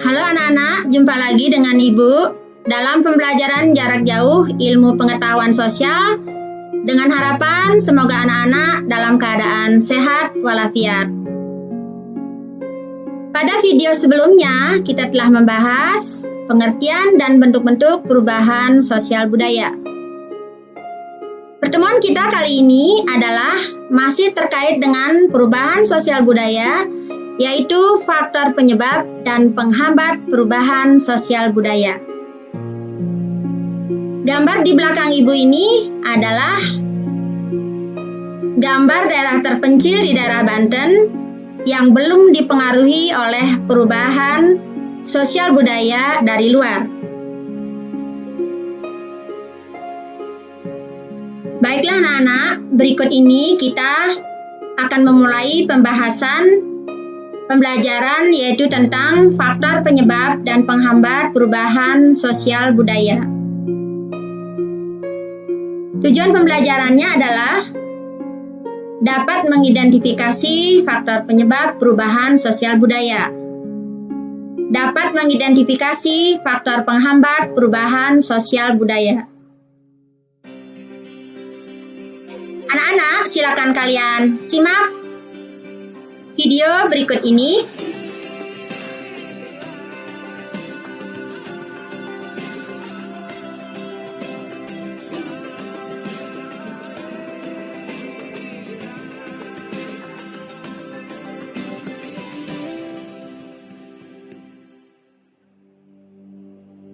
Halo anak-anak, jumpa lagi dengan Ibu dalam pembelajaran jarak jauh ilmu pengetahuan sosial dengan harapan semoga anak-anak dalam keadaan sehat walafiat. Pada video sebelumnya, kita telah membahas pengertian dan bentuk-bentuk perubahan sosial budaya. Pertemuan kita kali ini adalah masih terkait dengan perubahan sosial budaya, yaitu faktor penyebab dan penghambat perubahan sosial budaya. Gambar di belakang Ibu ini adalah gambar daerah terpencil di daerah Banten yang belum dipengaruhi oleh perubahan sosial budaya dari luar. Baiklah anak-anak, berikut ini kita akan memulai pembelajaran yaitu tentang faktor penyebab dan penghambat perubahan sosial budaya. Tujuan pembelajarannya adalah dapat mengidentifikasi faktor penyebab perubahan sosial budaya. Dapat mengidentifikasi faktor penghambat perubahan sosial budaya. Anak-anak, silakan kalian simak video berikut ini.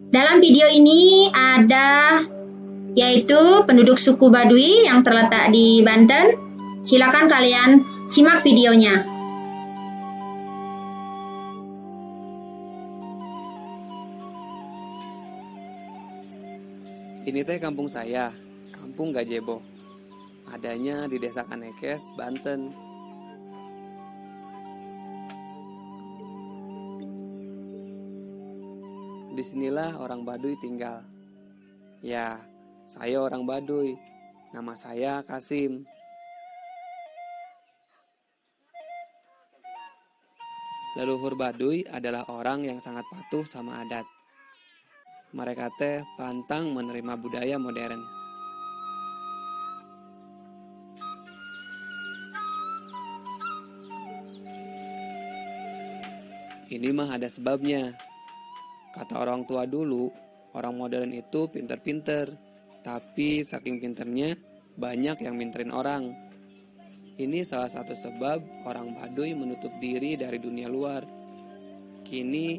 Dalam video ini ada yaitu penduduk suku Baduy yang terletak di Banten. Silakan kalian simak videonya. Ini teh kampung saya, Kampung Gajebo. Adanya di Desa Kanekes, Banten. Disinilah orang Baduy tinggal. Ya, saya orang Baduy. Nama saya Kasim. Leluhur Baduy adalah orang yang sangat patuh sama adat. Mereka teh pantang menerima budaya modern. Ini mah ada sebabnya. Kata orang tua dulu, orang modern itu pinter-pinter, tapi saking pinternya banyak yang minterin orang. Ini salah satu sebab orang Baduy menutup diri dari dunia luar. Kini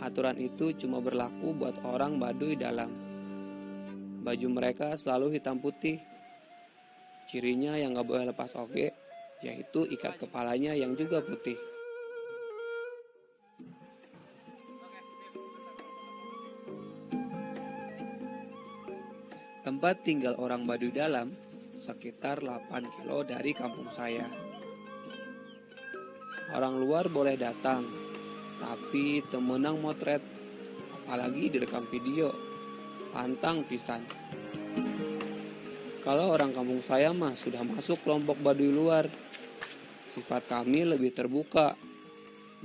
aturan itu cuma berlaku buat orang Baduy dalam. Baju mereka selalu hitam putih. Cirinya yang gak boleh lepas oge, yaitu ikat kepalanya yang juga putih. Tempat tinggal orang Baduy dalam sekitar 8 kilo dari kampung saya. Orang luar boleh datang, tapi temenang motret, apalagi direkam video, pantang pisan. Kalau orang kampung saya mah sudah masuk kelompok Baduy luar, sifat kami lebih terbuka,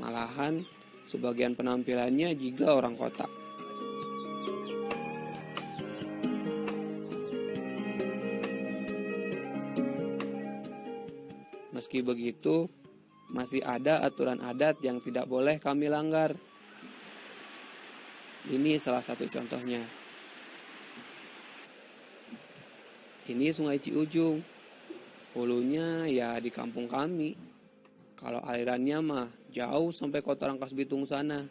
malahan sebagian penampilannya juga orang kota. Meski begitu, masih ada aturan adat yang tidak boleh kami langgar. Ini salah satu contohnya. Ini Sungai Ciujung. Hulunya ya di kampung kami. Kalau alirannya mah jauh sampai Kota Rangkas Bitung sana.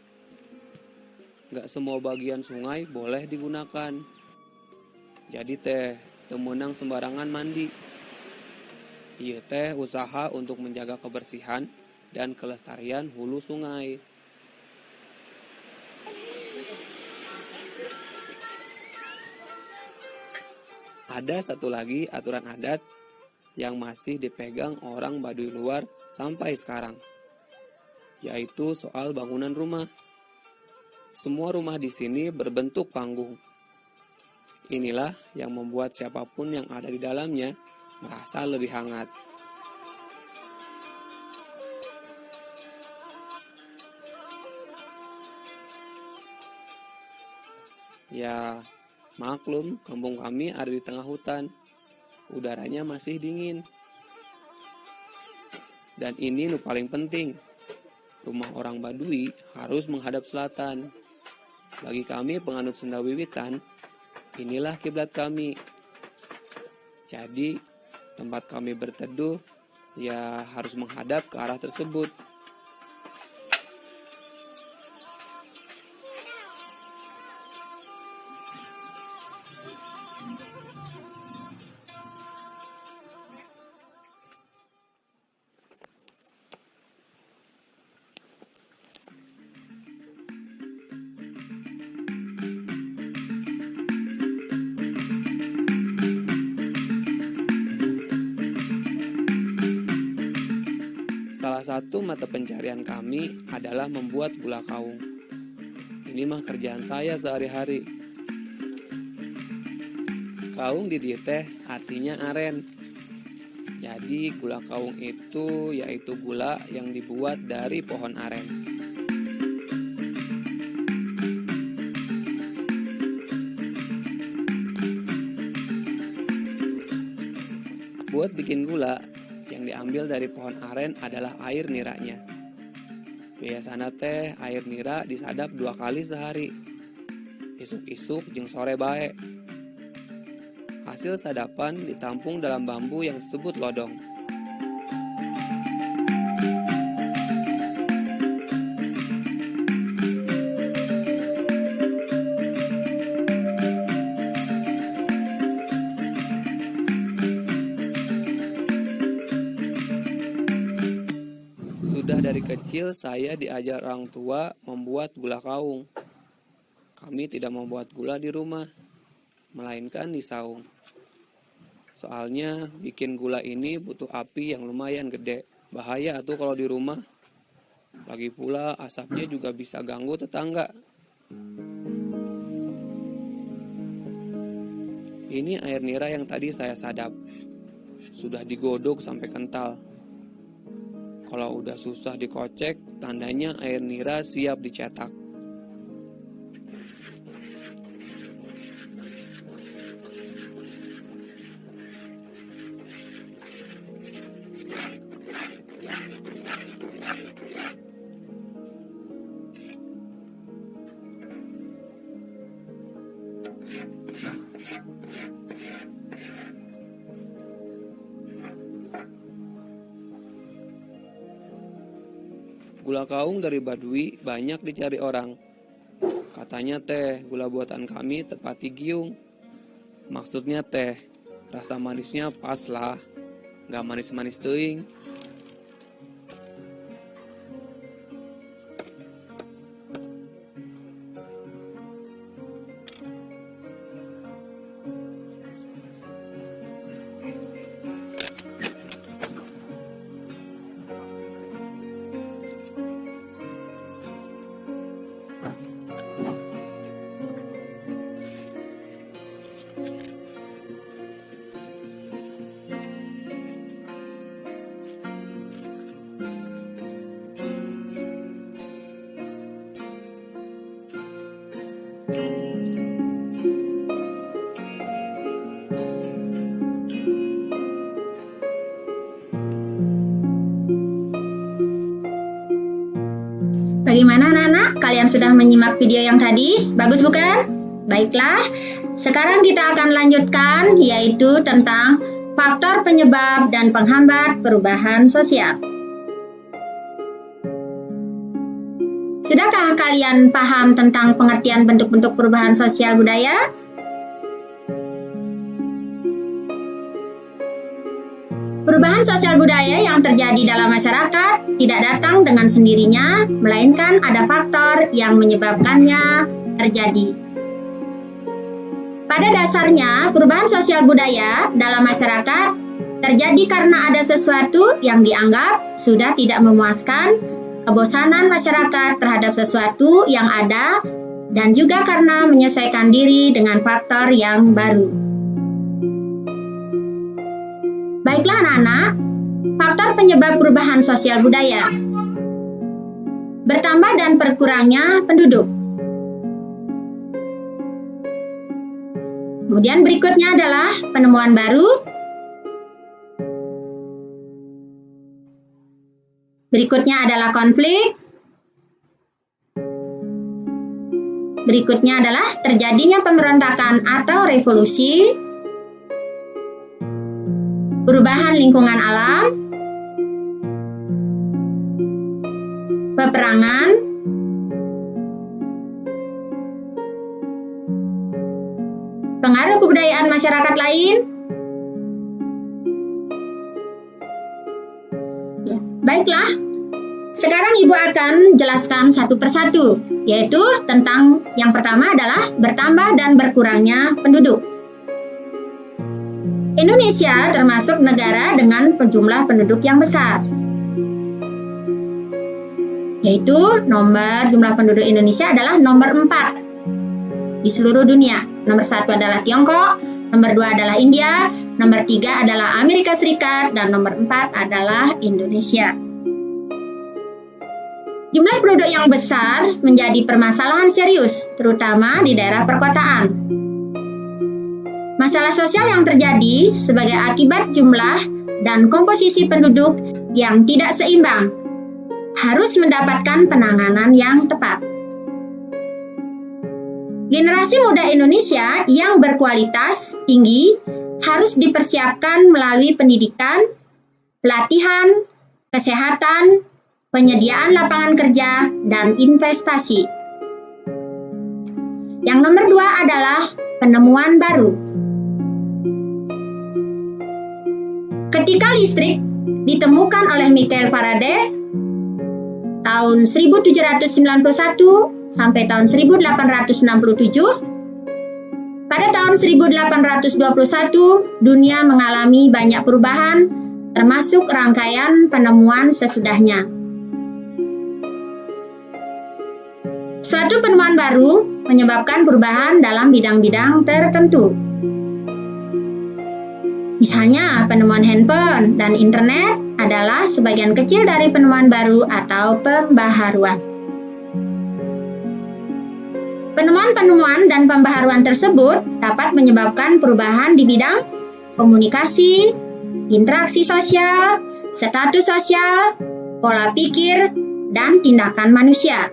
Gak semua bagian sungai boleh digunakan. Jadi teh, temenang sembarangan mandi. Ieu teh usaha untuk menjaga kebersihan dan kelestarian hulu sungai. Ada satu lagi aturan adat yang masih dipegang orang Baduy luar sampai sekarang, yaitu soal bangunan rumah. Semua rumah di sini berbentuk panggung. Inilah yang membuat siapapun yang ada di dalamnya merasa lebih hangat. Ya, maklum, kampung kami ada di tengah hutan. Udaranya masih dingin. Dan ini nu paling penting, rumah orang Baduy harus menghadap selatan. Bagi kami penganut Sunda Wiwitan, inilah kiblat kami. Jadi, tempat kami berteduh ya harus menghadap ke arah tersebut. Salah satu mata pencarian kami adalah membuat gula kaung. Ini mah kerjaan saya sehari-hari. Kaung di dieu teh artinya aren. Jadi gula kaung itu yaitu gula yang dibuat dari pohon aren. Buat bikin gula, yang diambil dari pohon aren adalah air niranya. Biasana teh air nira disadap 2 kali sehari. Isuk-isuk jeung sore bae. Hasil sadapan ditampung dalam bambu yang disebut lodong. Sudah dari kecil saya diajar orang tua membuat gula kaung. Kami tidak membuat gula di rumah, melainkan di saung. Soalnya bikin gula ini butuh api yang lumayan gede. Bahaya atuh kalau di rumah. Lagi pula asapnya juga bisa ganggu tetangga. Ini air nira yang tadi saya sadap. Sudah digodok sampai kental. Kalau udah susah dikocek, tandanya air nira siap dicetak. Gula kaung dari Baduy banyak dicari orang. Katanya teh gula buatan kami tepati giung. Maksudnya teh rasa manisnya pas lah, gak manis-manis teuing. Bagaimana anak-anak? Kalian sudah menyimak video yang tadi? Bagus bukan? Baiklah, sekarang kita akan lanjutkan yaitu tentang faktor penyebab dan penghambat perubahan sosial. Sudahkah kalian paham tentang pengertian bentuk-bentuk perubahan sosial budaya? Perubahan sosial budaya yang terjadi dalam masyarakat tidak datang dengan sendirinya, melainkan ada faktor yang menyebabkannya terjadi. Pada dasarnya, perubahan sosial budaya dalam masyarakat terjadi karena ada sesuatu yang dianggap sudah tidak memuaskan, kebosanan masyarakat terhadap sesuatu yang ada, dan juga karena menyesuaikan diri dengan faktor yang baru. Baiklah anak-anak, faktor penyebab perubahan sosial budaya. Bertambah dan berkurangnya penduduk. Kemudian berikutnya adalah penemuan baru. Berikutnya adalah konflik. Berikutnya adalah terjadinya pemberontakan atau revolusi. Perubahan lingkungan alam. Peperangan. Pengaruh kebudayaan masyarakat lain. Ya, baiklah, sekarang Ibu akan jelaskan satu persatu, yaitu tentang yang pertama adalah bertambah dan berkurangnya penduduk. Indonesia termasuk negara dengan jumlah penduduk yang besar, yaitu nomor jumlah penduduk Indonesia adalah nomor 4 di seluruh dunia. Nomor 1 adalah Tiongkok, nomor 2 adalah India, nomor 3 adalah Amerika Serikat, dan nomor 4 adalah Indonesia. Jumlah penduduk yang besar menjadi permasalahan serius, terutama di daerah perkotaan. Masalah sosial yang terjadi sebagai akibat jumlah dan komposisi penduduk yang tidak seimbang harus mendapatkan penanganan yang tepat. Generasi muda Indonesia yang berkualitas tinggi harus dipersiapkan melalui pendidikan, pelatihan, kesehatan, penyediaan lapangan kerja, dan investasi. Yang nomor 2 adalah penemuan baru. Ketika listrik ditemukan oleh Michael Faraday tahun 1791 sampai tahun 1867, pada tahun 1821 dunia mengalami banyak perubahan, termasuk rangkaian penemuan sesudahnya. Suatu penemuan baru menyebabkan perubahan dalam bidang-bidang tertentu. Misalnya, penemuan handphone dan internet adalah sebagian kecil dari penemuan baru atau pembaharuan. Penemuan-penemuan dan pembaharuan tersebut dapat menyebabkan perubahan di bidang komunikasi, interaksi sosial, status sosial, pola pikir, dan tindakan manusia.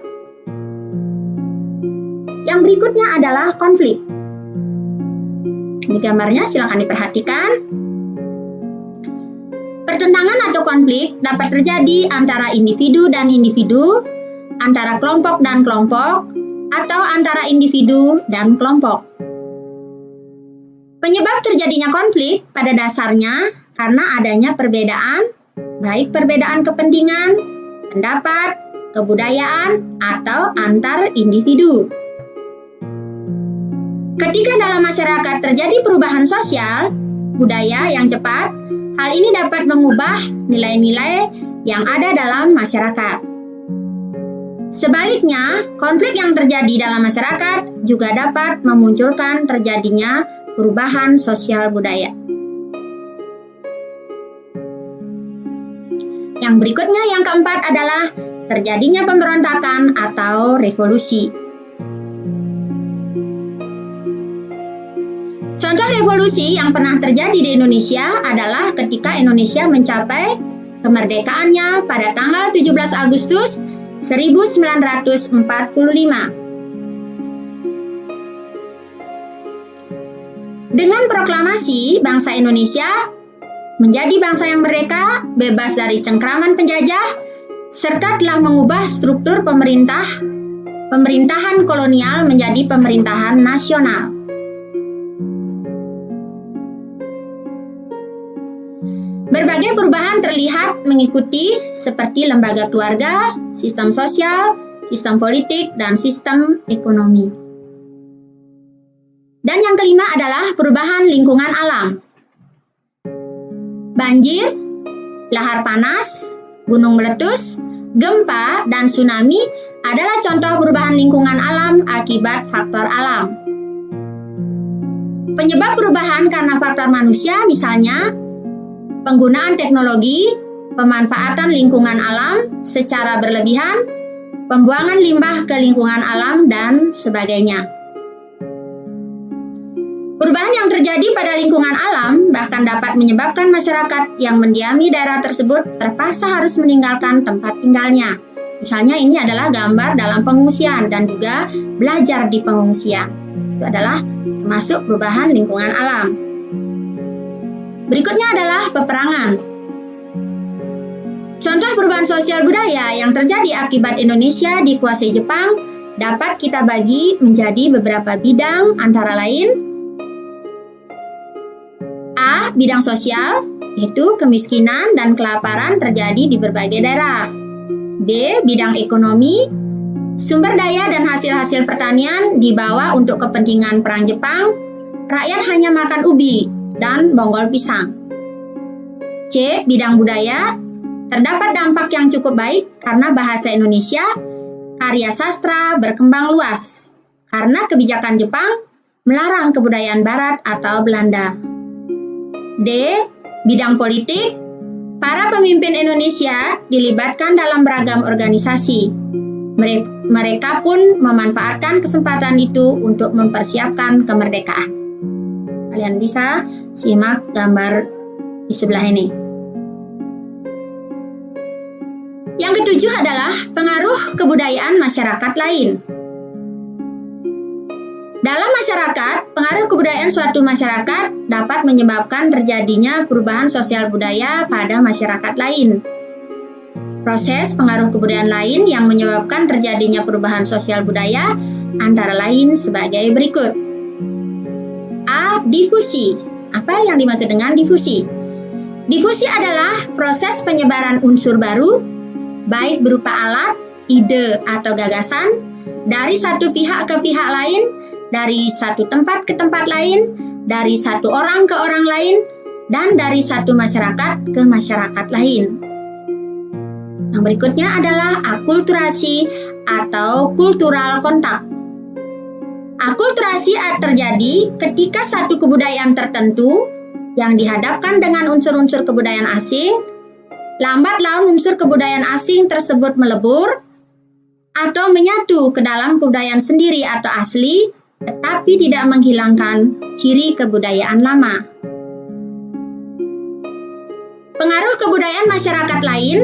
Yang berikutnya adalah konflik. Ini gambarnya, silakan diperhatikan. Pertentangan atau konflik dapat terjadi antara individu dan individu, antara kelompok dan kelompok, atau antara individu dan kelompok. Penyebab terjadinya konflik pada dasarnya karena adanya perbedaan, baik perbedaan kepentingan, pendapat, kebudayaan, atau antar individu. Ketika dalam masyarakat terjadi perubahan sosial, budaya yang cepat, hal ini dapat mengubah nilai-nilai yang ada dalam masyarakat. Sebaliknya, konflik yang terjadi dalam masyarakat juga dapat memunculkan terjadinya perubahan sosial budaya. Yang berikutnya, yang keempat adalah terjadinya pemberontakan atau revolusi. Contoh revolusi yang pernah terjadi di Indonesia adalah ketika Indonesia mencapai kemerdekaannya pada tanggal 17 Agustus 1945. Dengan proklamasi, bangsa Indonesia menjadi bangsa yang merdeka, bebas dari cengkraman penjajah, serta telah mengubah struktur pemerintahan kolonial menjadi pemerintahan nasional. Berbagai perubahan terlihat mengikuti seperti lembaga keluarga, sistem sosial, sistem politik, dan sistem ekonomi. Dan yang kelima adalah perubahan lingkungan alam. Banjir, lahar panas, gunung meletus, gempa, dan tsunami adalah contoh perubahan lingkungan alam akibat faktor alam. Penyebab perubahan karena faktor manusia misalnya penggunaan teknologi, pemanfaatan lingkungan alam secara berlebihan, pembuangan limbah ke lingkungan alam, dan sebagainya. Perubahan yang terjadi pada lingkungan alam bahkan dapat menyebabkan masyarakat yang mendiami daerah tersebut terpaksa harus meninggalkan tempat tinggalnya. Misalnya ini adalah gambar dalam pengungsian dan juga belajar di pengungsian. Itu adalah termasuk perubahan lingkungan alam. Berikutnya adalah peperangan. Contoh perubahan sosial budaya yang terjadi akibat Indonesia dikuasai Jepang dapat kita bagi menjadi beberapa bidang, antara lain A. Bidang sosial, yaitu kemiskinan dan kelaparan terjadi di berbagai daerah. B. Bidang ekonomi, sumber daya dan hasil-hasil pertanian dibawa untuk kepentingan perang Jepang, rakyat hanya makan ubi dan bonggol pisang. C. Bidang budaya, terdapat dampak yang cukup baik karena bahasa Indonesia, karya sastra berkembang luas, karena kebijakan Jepang melarang kebudayaan Barat atau Belanda. D. Bidang politik, para pemimpin Indonesia dilibatkan dalam beragam organisasi. Mereka pun memanfaatkan kesempatan itu untuk mempersiapkan kemerdekaan. Kalian bisa simak gambar di sebelah ini. Yang ketujuh adalah pengaruh kebudayaan masyarakat lain. Dalam masyarakat, pengaruh kebudayaan suatu masyarakat dapat menyebabkan terjadinya perubahan sosial budaya pada masyarakat lain. Proses pengaruh kebudayaan lain yang menyebabkan terjadinya perubahan sosial budaya antara lain sebagai berikut. A. Difusi. Apa yang dimaksud dengan difusi? Difusi adalah proses penyebaran unsur baru, baik berupa alat, ide, atau gagasan, dari satu pihak ke pihak lain, dari satu tempat ke tempat lain, dari satu orang ke orang lain, dan dari satu masyarakat ke masyarakat lain. Yang berikutnya adalah akulturasi atau kultural kontak. Akulturasi terjadi ketika satu kebudayaan tertentu yang dihadapkan dengan unsur-unsur kebudayaan asing, lambat laun unsur kebudayaan asing tersebut melebur atau menyatu ke dalam kebudayaan sendiri atau asli, tetapi tidak menghilangkan ciri kebudayaan lama. Pengaruh kebudayaan masyarakat lain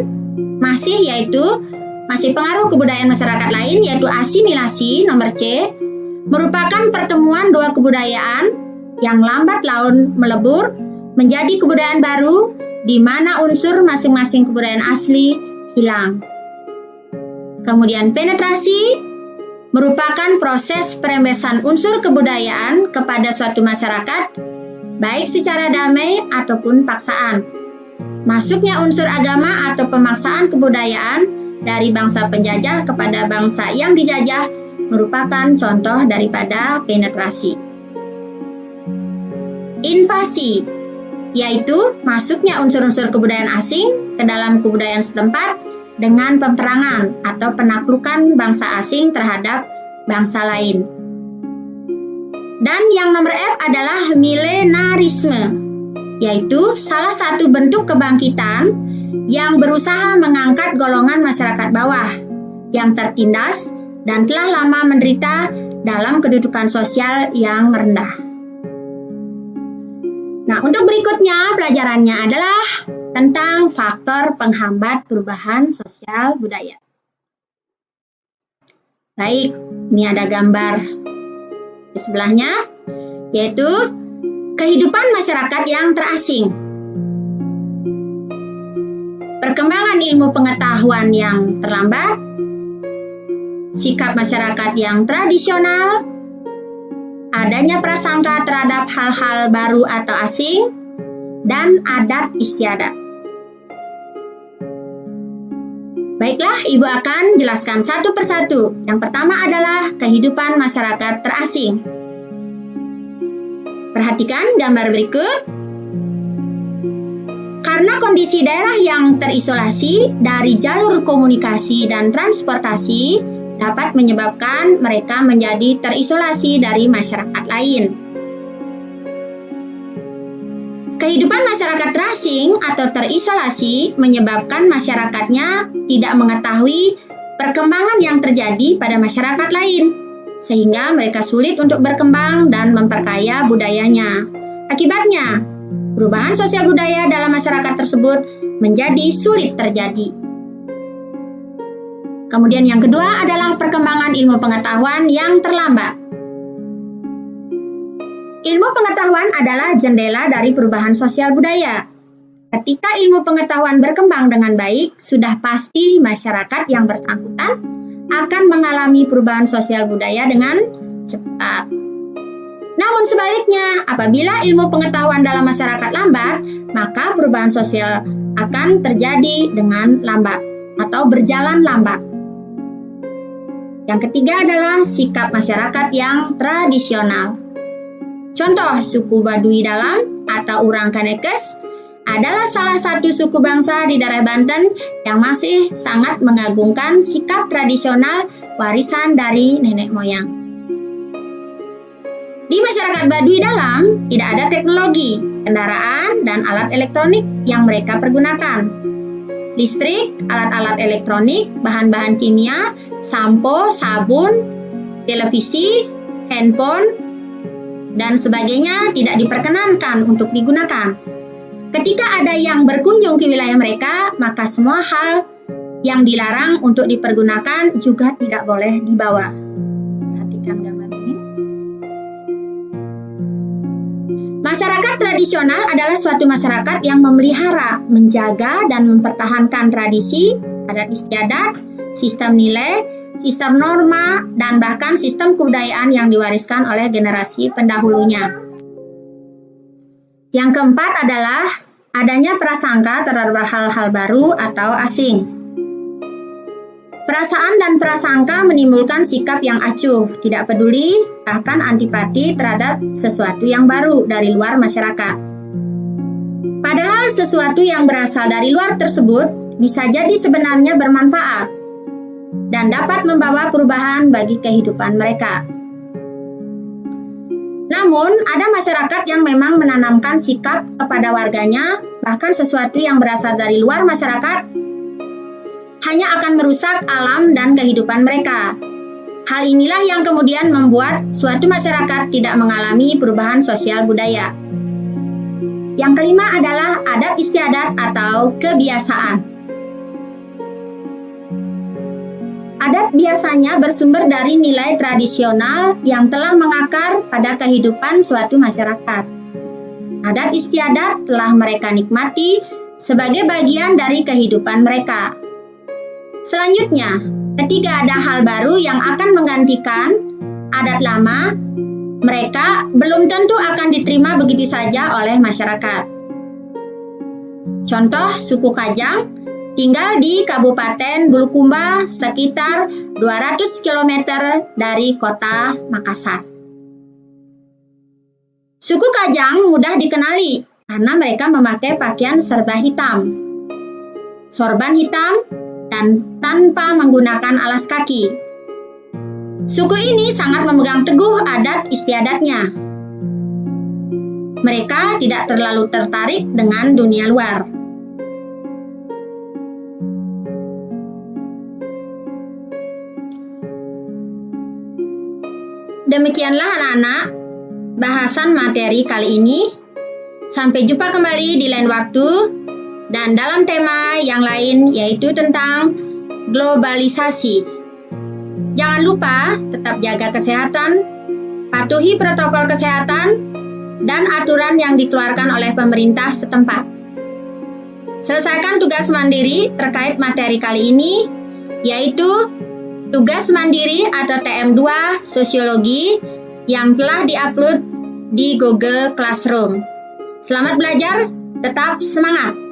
masih pengaruh kebudayaan masyarakat lain yaitu asimilasi nomor C, merupakan pertemuan dua kebudayaan yang lambat laun melebur menjadi kebudayaan baru di mana unsur masing-masing kebudayaan asli hilang. Kemudian penetrasi merupakan proses perembesan unsur kebudayaan kepada suatu masyarakat, baik secara damai ataupun paksaan. Masuknya unsur agama atau pemaksaan kebudayaan dari bangsa penjajah kepada bangsa yang dijajah merupakan contoh daripada penetrasi. Invasi, yaitu masuknya unsur-unsur kebudayaan asing ke dalam kebudayaan setempat dengan peperangan atau penaklukan bangsa asing terhadap bangsa lain. Dan yang nomor F adalah milenarisme, yaitu salah satu bentuk kebangkitan yang berusaha mengangkat golongan masyarakat bawah yang tertindas dan telah lama menderita dalam kedudukan sosial yang rendah. Nah, untuk berikutnya pelajarannya adalah tentang faktor penghambat perubahan sosial budaya. Baik, ini ada gambar di sebelahnya, yaitu kehidupan masyarakat yang terasing. Perkembangan ilmu pengetahuan yang terlambat, sikap masyarakat yang tradisional, adanya prasangka terhadap hal-hal baru atau asing, dan adat istiadat. Baiklah, Ibu akan jelaskan satu persatu. Yang pertama adalah kehidupan masyarakat terasing. Perhatikan gambar berikut. Karena kondisi daerah yang terisolasi dari jalur komunikasi dan transportasi dapat menyebabkan mereka menjadi terisolasi dari masyarakat lain. Kehidupan masyarakat terasing atau terisolasi menyebabkan masyarakatnya tidak mengetahui perkembangan yang terjadi pada masyarakat lain. sehingga mereka sulit untuk berkembang dan memperkaya budayanya. Akibatnya, perubahan sosial budaya dalam masyarakat tersebut menjadi sulit terjadi. Kemudian yang kedua adalah perkembangan ilmu pengetahuan yang terlambat. Ilmu pengetahuan adalah jendela dari perubahan sosial budaya. Ketika ilmu pengetahuan berkembang dengan baik, sudah pasti masyarakat yang bersangkutan akan mengalami perubahan sosial budaya dengan cepat. Namun sebaliknya, apabila ilmu pengetahuan dalam masyarakat lambat, maka perubahan sosial akan terjadi dengan lambat atau berjalan lambat. Yang ketiga adalah sikap masyarakat yang tradisional. Contoh, suku Baduy Dalam atau Urang Kanekes adalah salah satu suku bangsa di daerah Banten yang masih sangat mengagungkan sikap tradisional warisan dari nenek moyang. Di masyarakat Baduy Dalam tidak ada teknologi, kendaraan, dan alat elektronik yang mereka pergunakan. Listrik, alat-alat elektronik, bahan-bahan kimia, sampo, sabun, televisi, handphone, dan sebagainya tidak diperkenankan untuk digunakan. Ketika ada yang berkunjung ke wilayah mereka, maka semua hal yang dilarang untuk dipergunakan juga tidak boleh dibawa. Perhatikan gambar ini. Masyarakat tradisional adalah suatu masyarakat yang memelihara, menjaga, dan mempertahankan tradisi, adat istiadat, sistem nilai, sistem norma, dan bahkan sistem kebudayaan yang diwariskan oleh generasi pendahulunya. Yang keempat adalah adanya prasangka terhadap hal-hal baru atau asing. Perasaan dan prasangka menimbulkan sikap yang acuh, tidak peduli, bahkan antipati terhadap sesuatu yang baru dari luar masyarakat. Padahal sesuatu yang berasal dari luar tersebut bisa jadi sebenarnya bermanfaat dan dapat membawa perubahan bagi kehidupan mereka. Namun, ada masyarakat yang memang menanamkan sikap kepada warganya, bahkan sesuatu yang berasal dari luar masyarakat, hanya akan merusak alam dan kehidupan mereka. Hal inilah yang kemudian membuat suatu masyarakat tidak mengalami perubahan sosial budaya. Yang kelima adalah adat istiadat atau kebiasaan. Adat biasanya bersumber dari nilai tradisional yang telah mengakar pada kehidupan suatu masyarakat. Adat istiadat telah mereka nikmati sebagai bagian dari kehidupan mereka. Selanjutnya, ketika ada hal baru yang akan menggantikan adat lama, mereka belum tentu akan diterima begitu saja oleh masyarakat. Contoh, suku Kajang tinggal di Kabupaten Bulukumba sekitar 200 km dari kota Makassar. Suku Kajang mudah dikenali karena mereka memakai pakaian serba hitam, sorban hitam, dan tanpa menggunakan alas kaki. Suku ini sangat memegang teguh adat istiadatnya. Mereka tidak terlalu tertarik dengan dunia luar. Demikianlah anak-anak bahasan materi kali ini. Sampai jumpa kembali di lain waktu dan dalam tema yang lain, yaitu tentang globalisasi. Jangan lupa tetap jaga kesehatan, patuhi protokol kesehatan dan aturan yang dikeluarkan oleh pemerintah setempat. Selesaikan tugas mandiri terkait materi kali ini, yaitu tugas mandiri atau TM2 Sosiologi yang telah diupload di Google Classroom. Selamat belajar, tetap semangat!